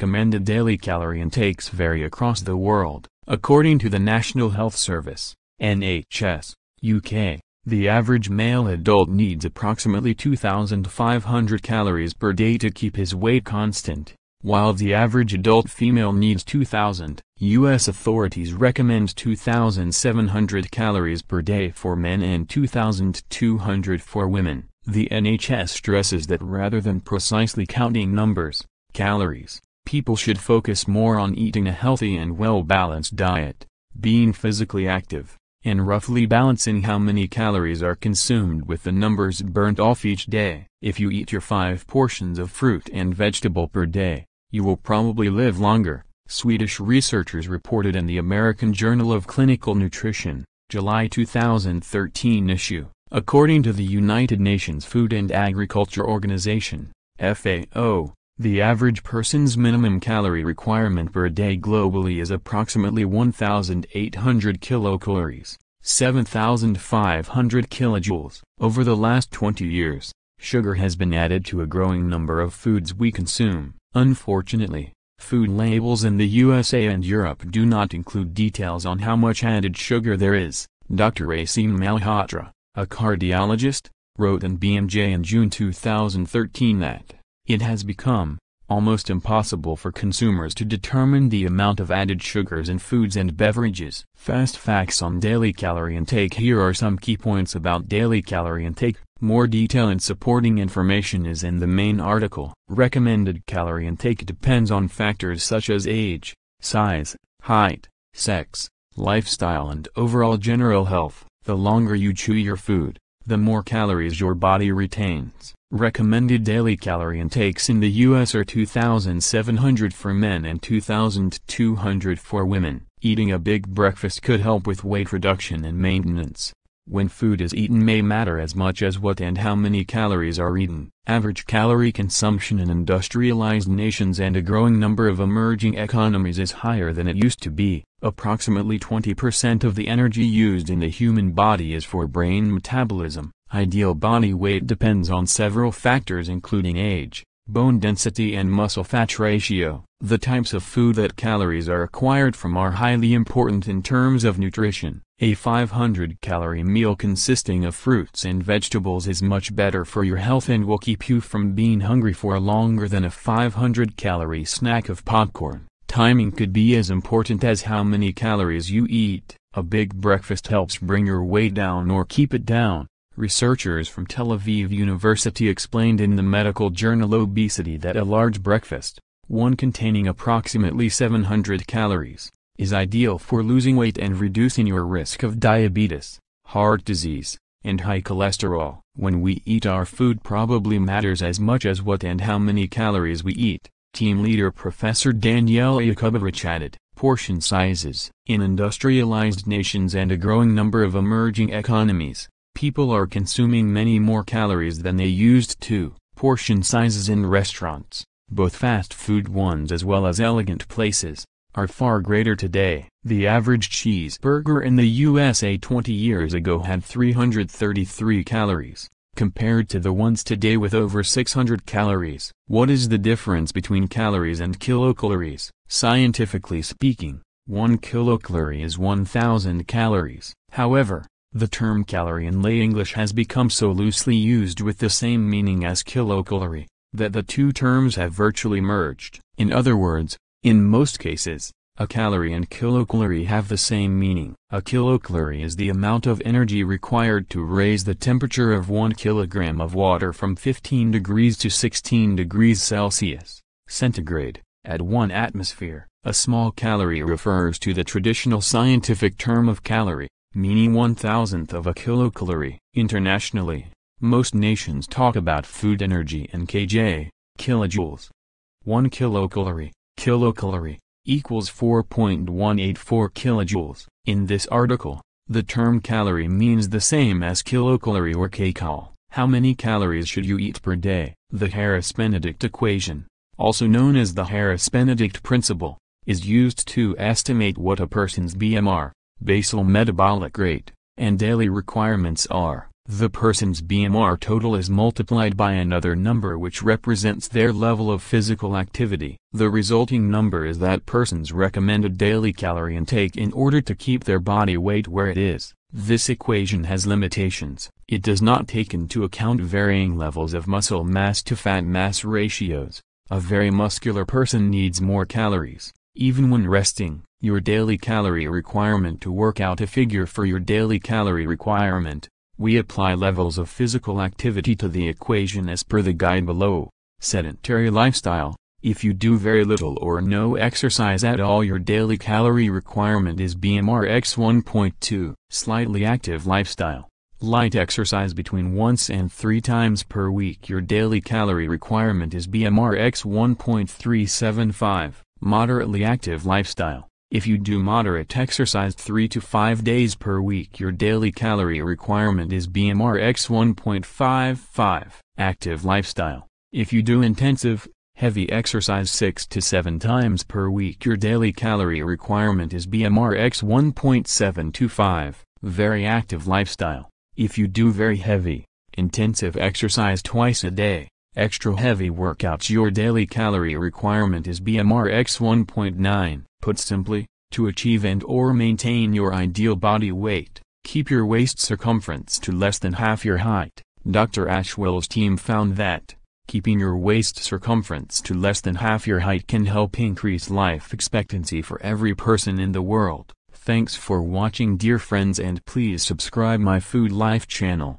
recommended daily calorie intakes vary across the world. According to the National Health Service, NHS, UK, the average male adult needs approximately 2,500 calories per day to keep his weight constant, while the average adult female needs 2,000. U.S. authorities recommend 2,700 calories per day for men and 2,200 for women. The NHS stresses that rather than precisely counting numbers, calories, people should focus more on eating a healthy and well-balanced diet, being physically active, and roughly balancing how many calories are consumed with the numbers burnt off each day. If you eat your 5 portions of fruit and vegetable per day, you will probably live longer, Swedish researchers reported in the American Journal of Clinical Nutrition, July 2013 issue. According to the United Nations Food and Agriculture Organization, FAO, the average person's minimum calorie requirement per day globally is approximately 1,800 kilocalories, 7,500 kilojoules. Over the last 20 years, sugar has been added to a growing number of foods we consume. Unfortunately, food labels in the USA and Europe do not include details on how much added sugar there is. Dr. Aseem Malhotra, a cardiologist, wrote in BMJ in June 2013 that it has become almost impossible for consumers to determine the amount of added sugars in foods and beverages. Fast facts on daily calorie intake. Here are some key points about daily calorie intake. More detail and supporting information is in the main article. Recommended calorie intake depends on factors such as age, size, height, sex, lifestyle and overall general health. The longer you chew your food, the more calories your body retains. Recommended daily calorie intakes in the U.S. are 2,700 for men and 2,200 for women. Eating a big breakfast could help with weight reduction and maintenance. When food is eaten may matter as much as what and how many calories are eaten. Average calorie consumption in industrialized nations and a growing number of emerging economies is higher than it used to be. Approximately 20% of the energy used in the human body is for brain metabolism. Ideal body weight depends on several factors including age, bone density and muscle fat ratio. The types of food that calories are acquired from are highly important in terms of nutrition. A 500-calorie meal consisting of fruits and vegetables is much better for your health and will keep you from being hungry for longer than a 500-calorie snack of popcorn. Timing could be as important as how many calories you eat. A big breakfast helps bring your weight down or keep it down. Researchers from Tel Aviv University explained in the medical journal Obesity that a large breakfast, one containing approximately 700 calories, is ideal for losing weight and reducing your risk of diabetes, heart disease, and high cholesterol. When we eat, our food probably matters as much as what and how many calories we eat, team leader Professor Daniel Yakubovich added. Portion sizes. In industrialized nations and a growing number of emerging economies, people are consuming many more calories than they used to. Portion sizes in restaurants, both fast food ones as well as elegant places, are far greater today. The average cheeseburger in the USA 20 years ago had 333 calories, compared to the ones today with over 600 calories. What is the difference between calories and kilocalories? Scientifically speaking, 1 kilocalorie is 1,000 calories. However, the term calorie in lay English has become so loosely used with the same meaning as kilocalorie, that the two terms have virtually merged. In other words, in most cases, a calorie and kilocalorie have the same meaning. A kilocalorie is the amount of energy required to raise the temperature of 1 kilogram of water from 15 degrees to 16 degrees Celsius, centigrade, at 1 atmosphere. A small calorie refers to the traditional scientific term of calorie, meaning 1,000th of a kilocalorie. Internationally, most nations talk about food energy in kJ, kilojoules. 1 kilocalorie equals 4.184 kilojoules. In this article, the term calorie means the same as kilocalorie or kcal. How many calories should you eat per day? The Harris-Benedict equation, also known as the Harris-Benedict principle, is used to estimate what a person's BMR, basal metabolic rate, and daily requirements are. The person's BMR total is multiplied by another number which represents their level of physical activity. The resulting number is that person's recommended daily calorie intake in order to keep their body weight where it is. This equation has limitations. It does not take into account varying levels of muscle mass to fat mass ratios. A very muscular person needs more calories, even when resting. Your daily calorie requirement. To work out a figure for your daily calorie requirement, we apply levels of physical activity to the equation as per the guide below. Sedentary lifestyle. If you do very little or no exercise at all, your daily calorie requirement is BMR x 1.2. Slightly active lifestyle. Light exercise between once and 3 times per week. Your daily calorie requirement is BMR x 1.375. Moderately active lifestyle. If you do moderate exercise 3 to 5 days per week, your daily calorie requirement is BMR x 1.55. Active lifestyle. If you do intensive, heavy exercise 6 to 7 times per week, your daily calorie requirement is BMR x 1.725. Very active lifestyle. If you do very heavy, intensive exercise twice a day, extra heavy workouts, your daily calorie requirement is BMR x 1.9. Put simply, to achieve and/or maintain your ideal body weight, keep your waist circumference to less than half your height. Dr. Ashwell's team found that keeping your waist circumference to less than half your height can help increase life expectancy for every person in the world. Thanks for watching, dear friends, and please subscribe my Food Life channel.